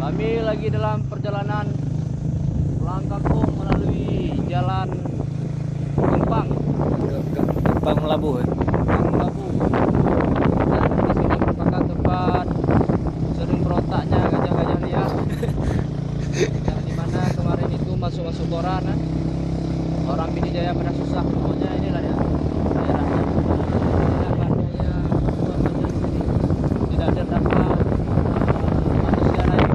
Kami lagi dalam perjalanan pulang kampung melalui jalan Geumpang. Geumpang Melabuh. Melabuh. Dan di sini merupakan tempat sering berontaknya gajah-gajah liar. Yang dimana kemarin itu masuk koran. Orang Pidijaya pada susah, pokoknya inilah ya daerahnya. Tidak bantunya tidak terdapat manusia lain.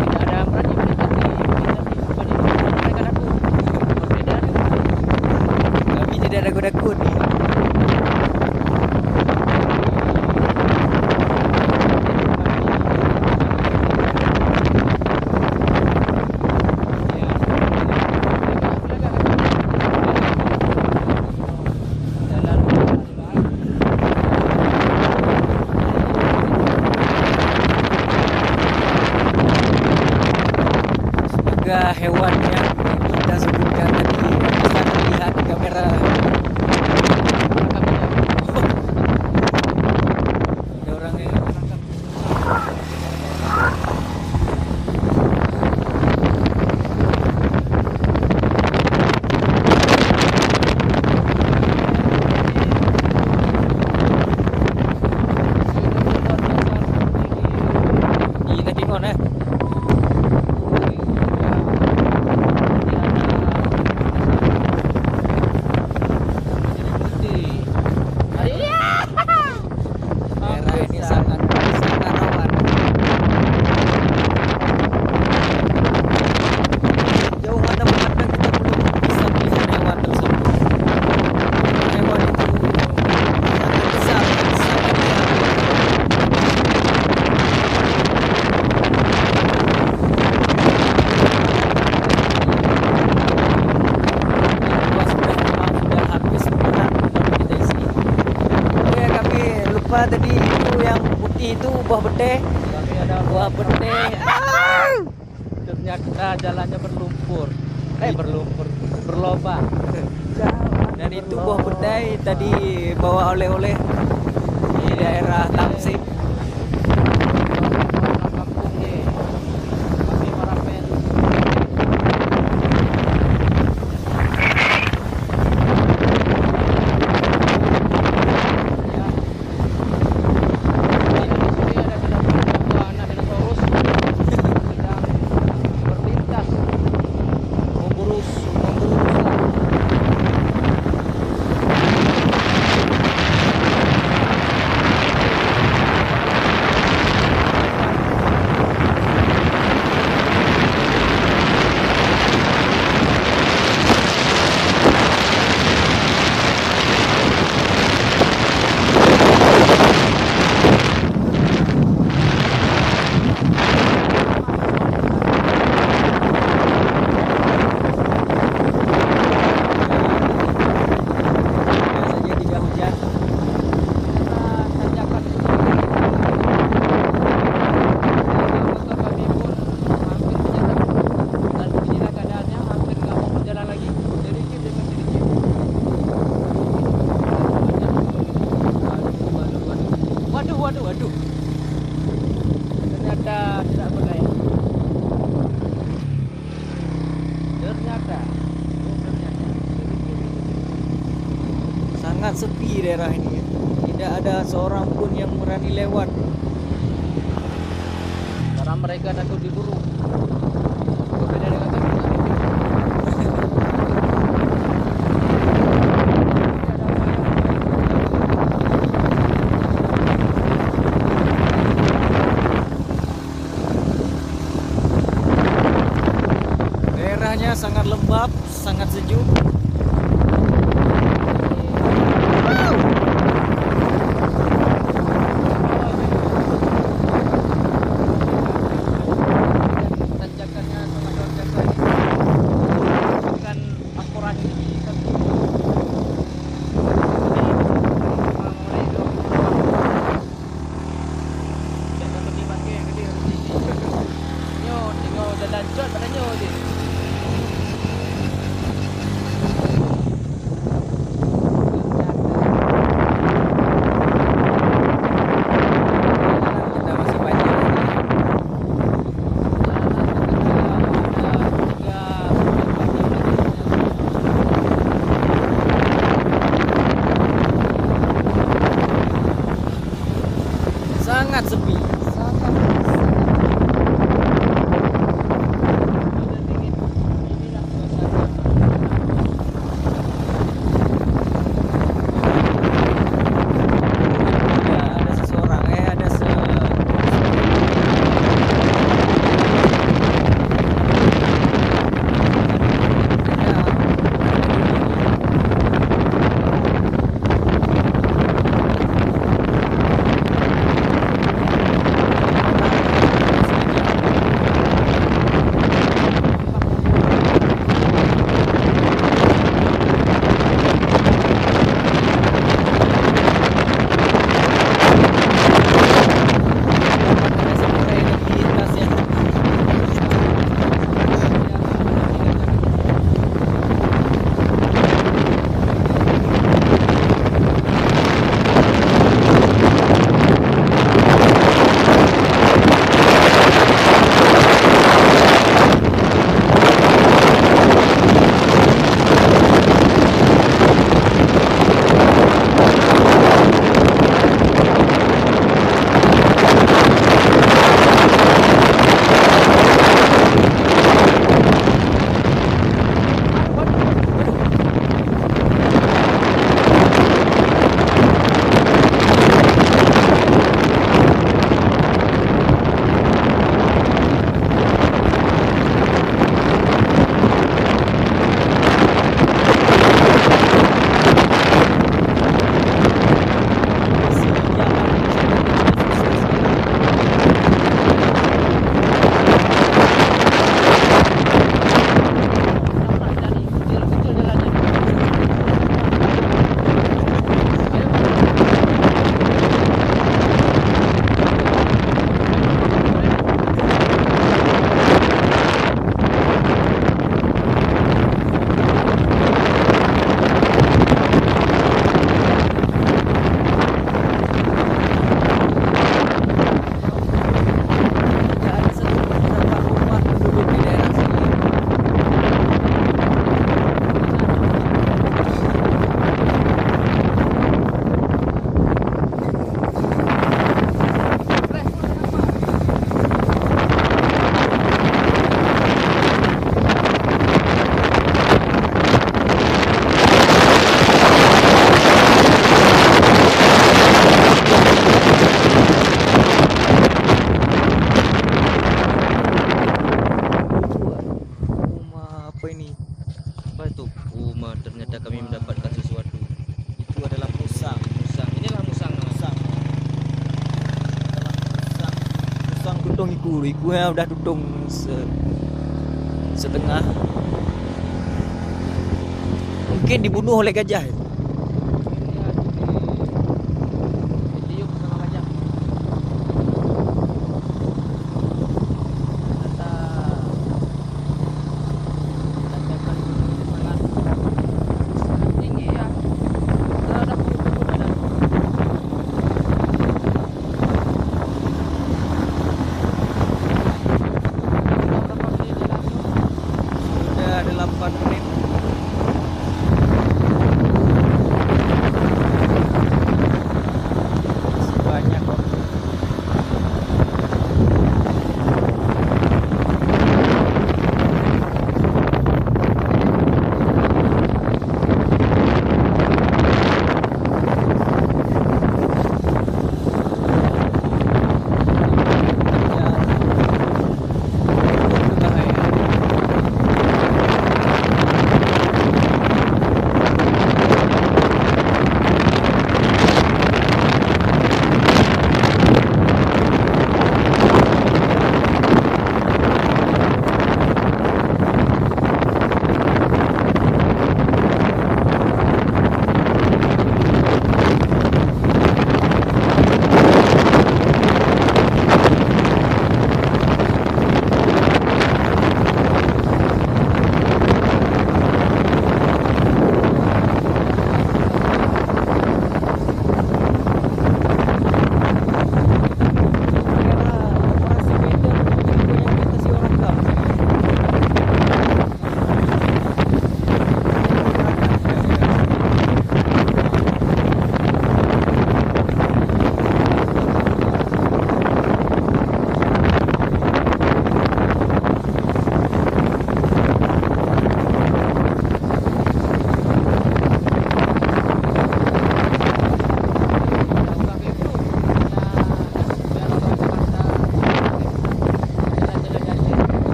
Tidak ada berani mendekati mereka takut. Perbedaan itu. Kami tidak ada takut. Hewan yang kita sebutkan tadi bisa terlihat di kamera. Ada orangnya. Di Ketingon ya. Tadi itu yang putih itu buah beteh. Kami ada Buah beteh. Ternyata jalannya berlubang. Dan itu buah beteh tadi bawa oleh-oleh di daerah Tamsik. Waduh. Ternyata tidak berdaya. Ternyata. Sangat sepi daerah ini. Tidak ada seorang pun yang berani lewat. Karena mereka takut diburu. Berbeda dengan kami. Sangat lembab, sangat sejuk. Tanjakannya sangat luar biasa. sangat sepi. sangat udah dingin. Inilah suasana. Ada seseorang, ada ternyata kami mendapatkan sesuatu. Itu adalah musang. Musang. Inilah musang namanya. Musang tutung ikunya udah tutung setengah. Mungkin dibunuh oleh gajah. Ditiup sama gajah. Sangat tinggi ya. Terhadap tubuh badan. Berapa menit ini? Sudah 8 menit.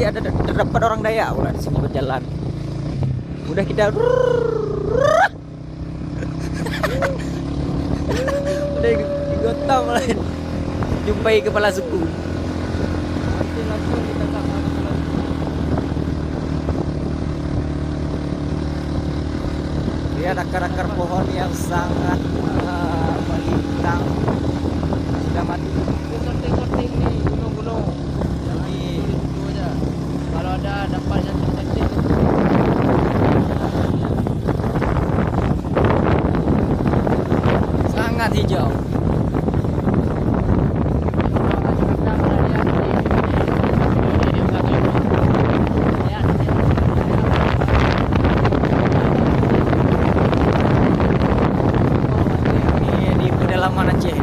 seperti ada terdapat orang Dayak pula di sini berjalan. Udah kita udah digotong lain. Jumpai kepala suku. Nanti langsung kita sama kepala suku. Lihat akar-akar pohon yang sangat melintang, sudah mati. Itu sorting-sorting nih gunung-gunung. Jangan Ini dulu aja. Kalau ada dapat yang sorting. sangat hijau. Ini di pedalaman Aceh.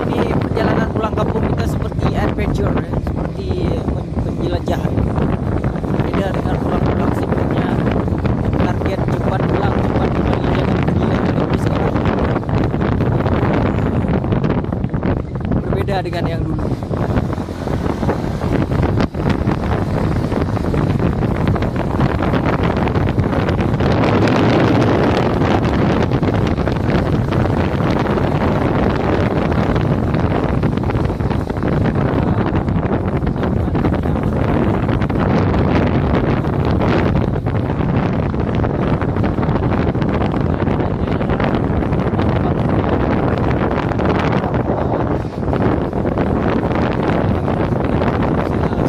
Ini perjalanan pulang kampung kita seperti adventure, ya. Seperti menjelajah. Beda dengan pulang-pulang sebelumnya. Target cepat pulang, cepat kembali, jangan pergi lagi seperti sekarang. Berbeda dengan yang dulu.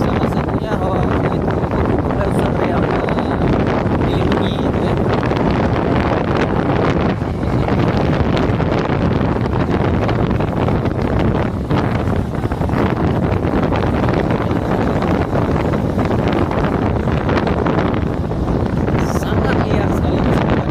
Salah satunya itu browser yang dilindungi itu ya. Sangat liar sekali di sini.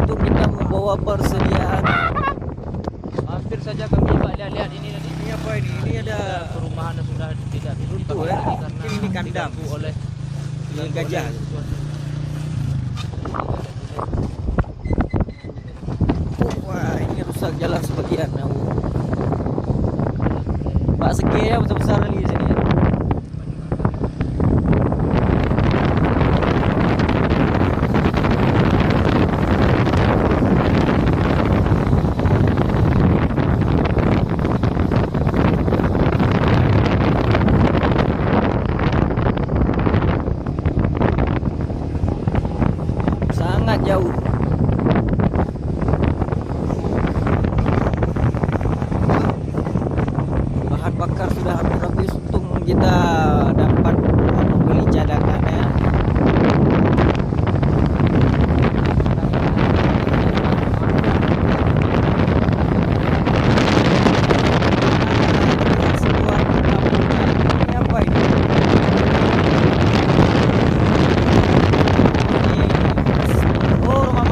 Untuk kita membawa persediaan. Hampir saja kami lihat ini tadi. Ini apa ini? Ini ada Perumahan yang sudah tidak Runtuh, dipakai ya? lagi karena Ini kandang. diganggu oleh gajah. Wah, ini rusak jalan sebagian. Pak segi ya besar-besar lagi di sini. Ya. Sangat jauh. Bahan bakar sudah habis, untung kita dapat membeli cadangan ya. Sebuah perkampungan. Ini apa ini? Ini oh, rumah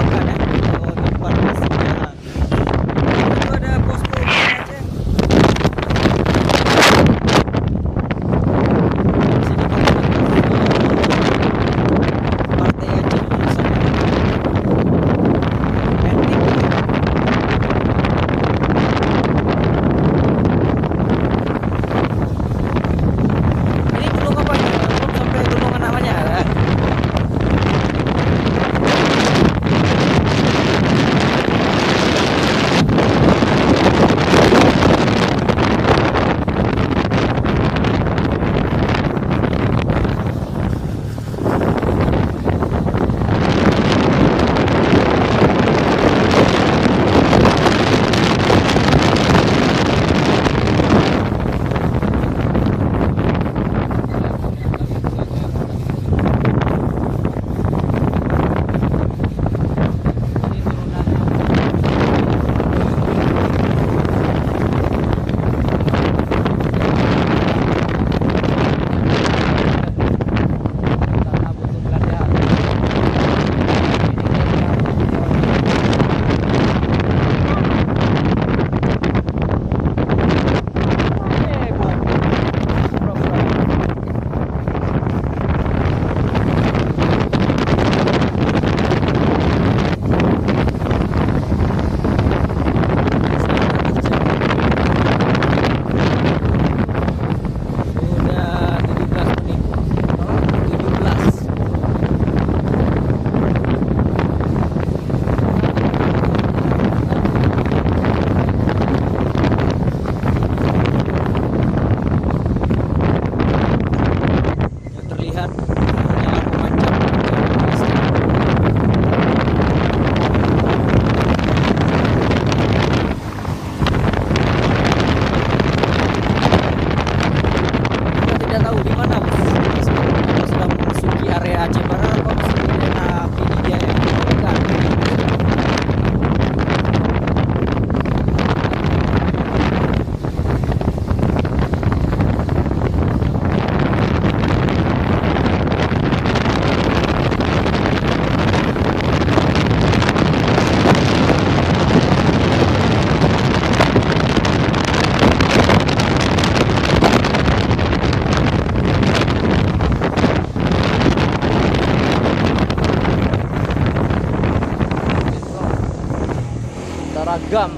seragam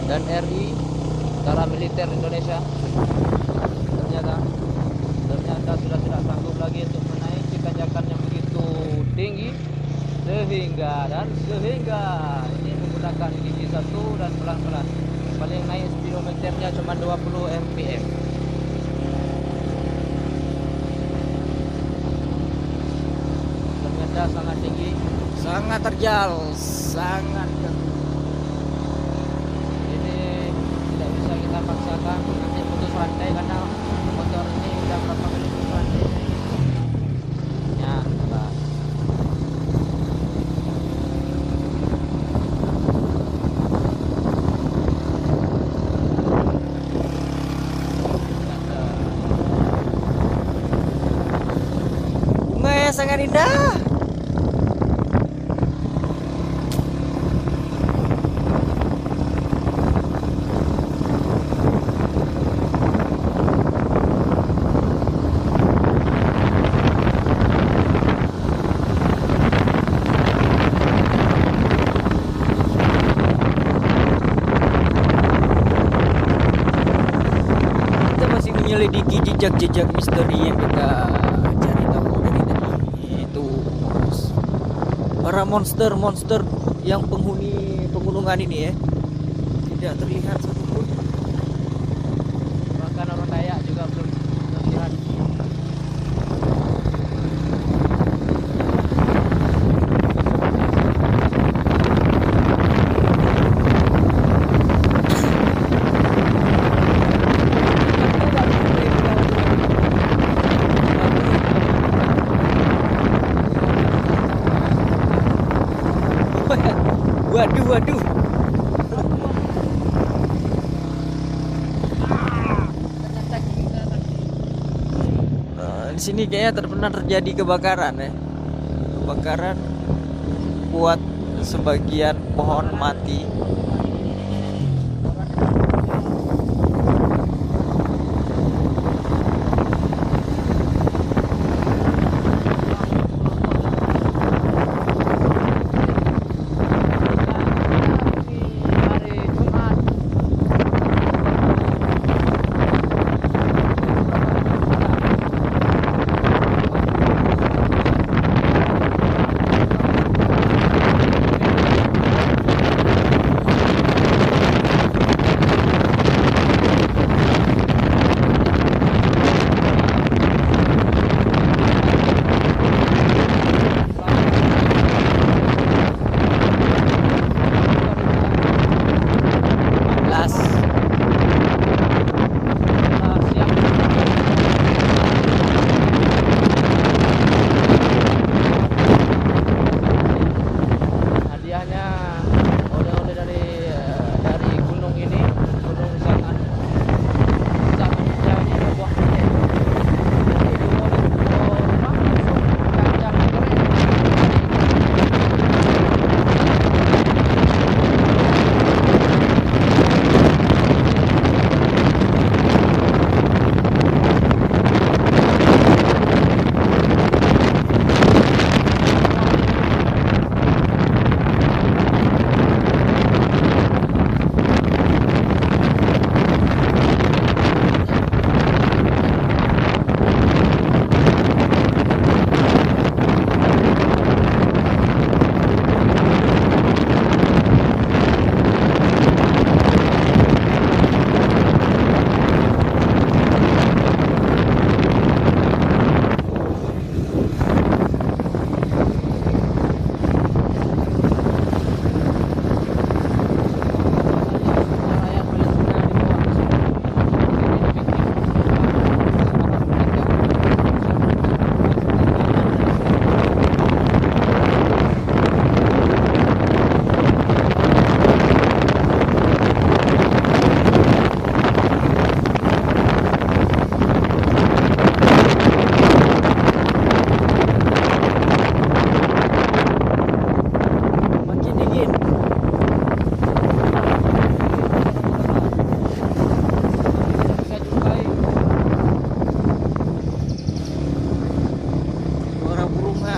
dan RI, Tentara Militer Indonesia. Ternyata sudah tidak sanggup lagi untuk menaiki tanjakan yang begitu tinggi, sehingga ini menggunakan gigi satu dan pelan-pelan. Paling naik speedometernya cuma 20 rpm. Ternyata sangat tinggi, sangat terjal, sangat. ini tidak bisa kita paksakan nanti putus rantai karena motor ini udah berapa kali putus rantai ya. Bunga sangat indah. Menyelidiki jejak-jejak misteri yang kita cari tahu dari tadi, itu para monster yang penghuni pegunungan ini ya, tidak terlihat satupun. Bahkan orang Dayak juga belum terlihat. Waduh. Di sini kayaknya pernah terjadi kebakaran ya. Kebakaran buat sebagian pohon mati.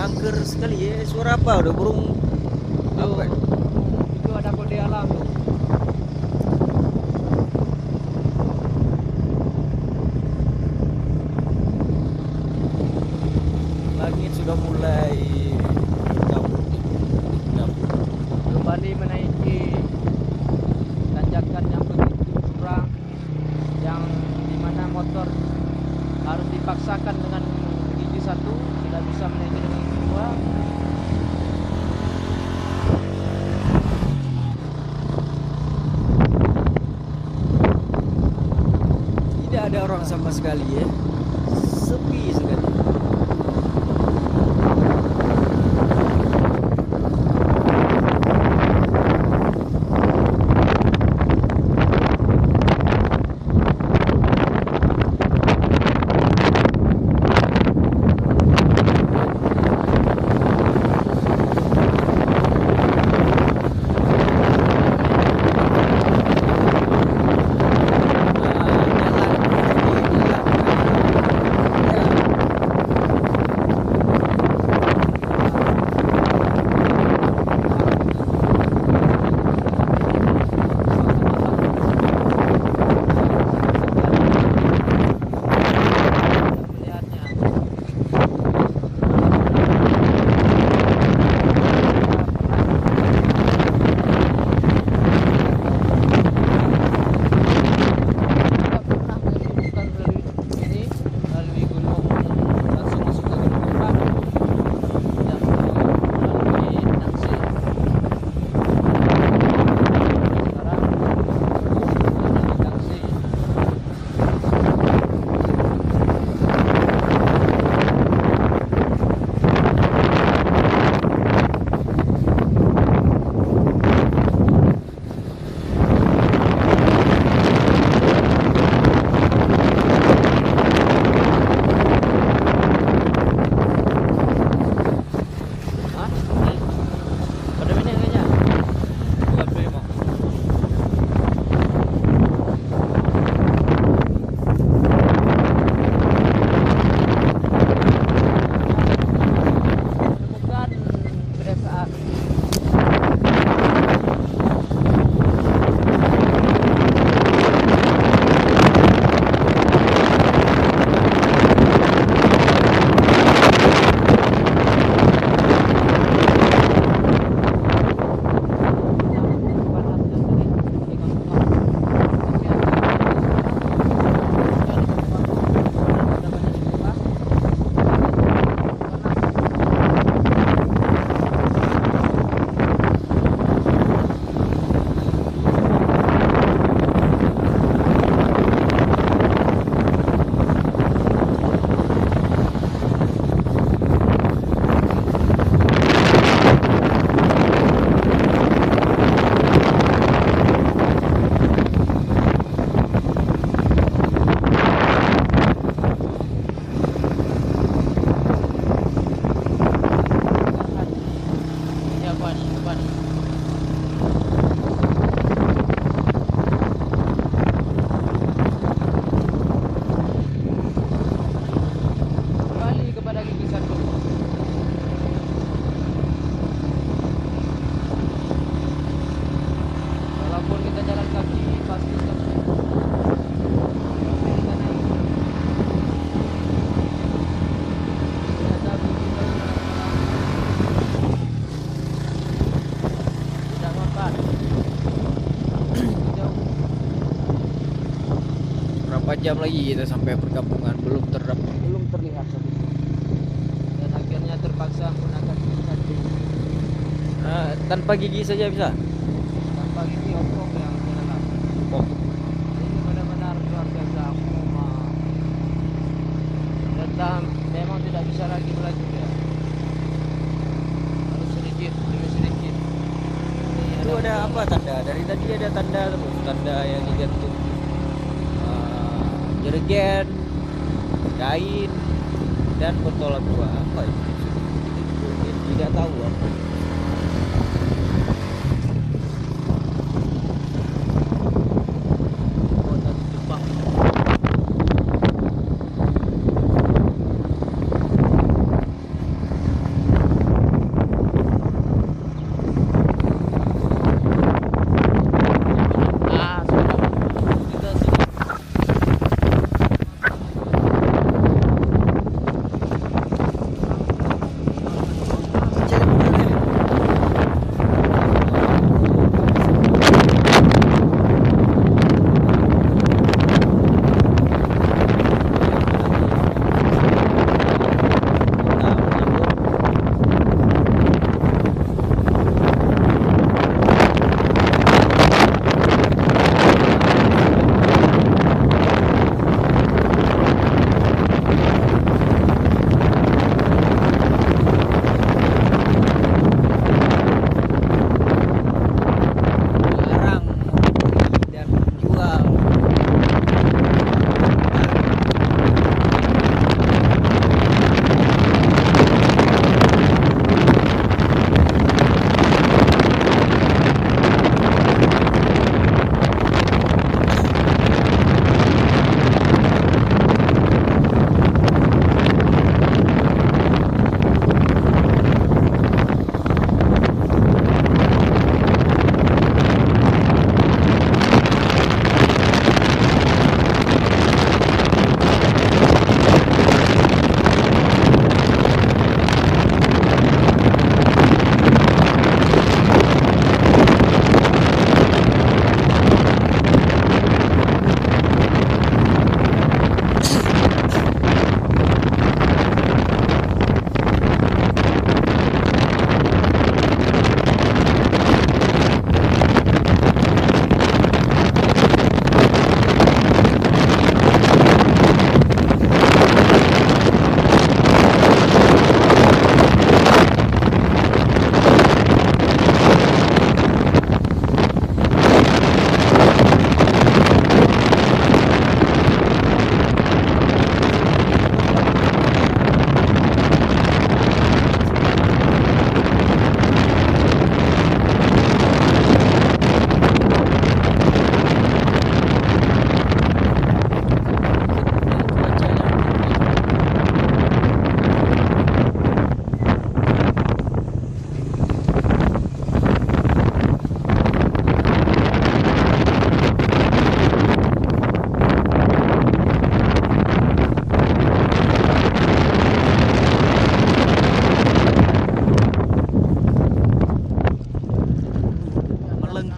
Angker sekali ya, suara apa? Udah burung apa? Itu ada kode alam tuh. Langit sudah mulai kabut. Kembali menaiki tanjakan yang begitu curam, yang dimana motor harus dipaksakan dengan gigi satu, tidak bisa menaiki dengan gigi dua. Tidak ada orang sama sekali ya. Sepi sekali. jam lagi kita sampai perkampungan, belum terlihat satu dan akhirnya terpaksa menggunakan gigi satu. Tanpa gigi saja bisa. Tanpa gigi obrol yang dalam. Ini benar-benar luar biasa. Dan memang tidak bisa lagi melaju ya. Harus sedikit demi sedikit. Itu ada apa tanda? Dari tadi ada tanda terus, tanda yang digantung. Jerigen, kain, dan botol aqua. Apa itu? Tidak tahu apa. Kota Geumpang.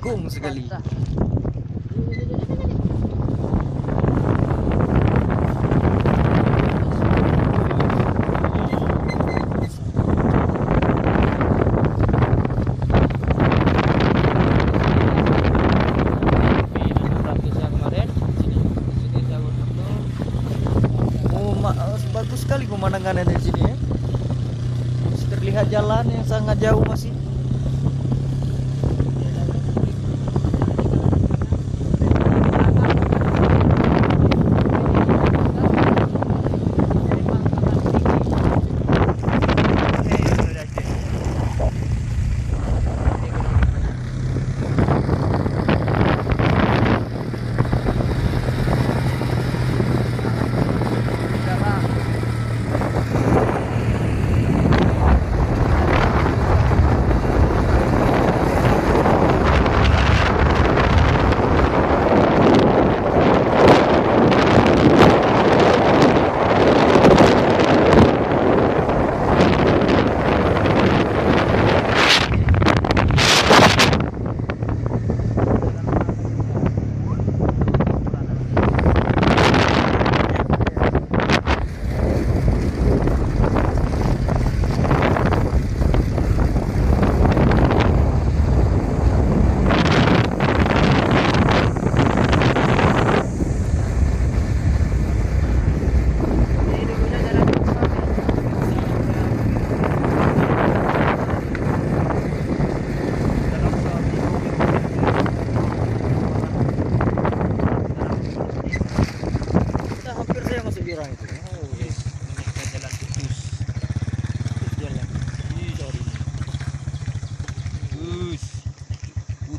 melengkung sekali. Mantap. Bagus sekali pemandangannya dari sini ya. Masih terlihat jalan yang sangat jauh masih.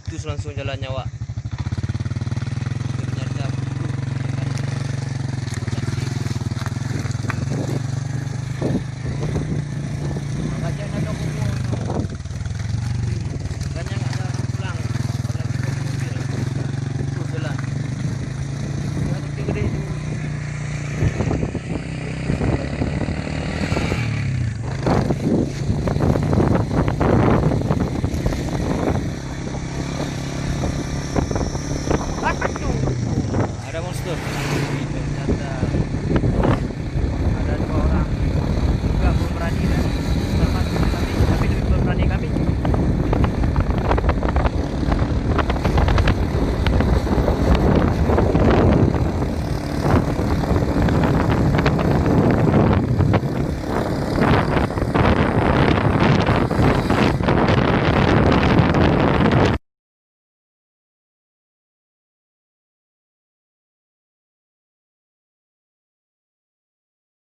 Putus langsung jalannya, Wak.